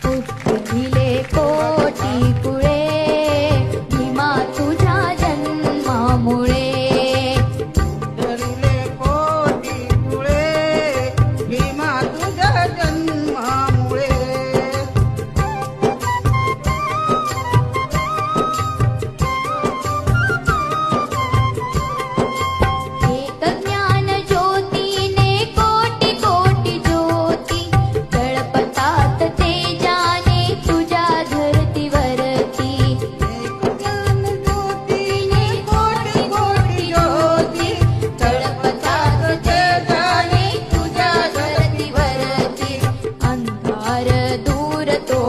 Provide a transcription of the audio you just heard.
उत्थिले कोटी कुळे भीमा तुझ्या जन्मामुळे धरिले कोटी कुळे भीमा तुझ्या जन्मामुळे एक ज्ञान ज्योतीने कोटी कोटी ज्योती तळपतात तेजाने तुझ्या धरतीवरती ज्ञान ज्योतीने कोटी कोटी ज्योती तळपतात तेजाने तुझ्या धरतीवरती अंधार दूर तो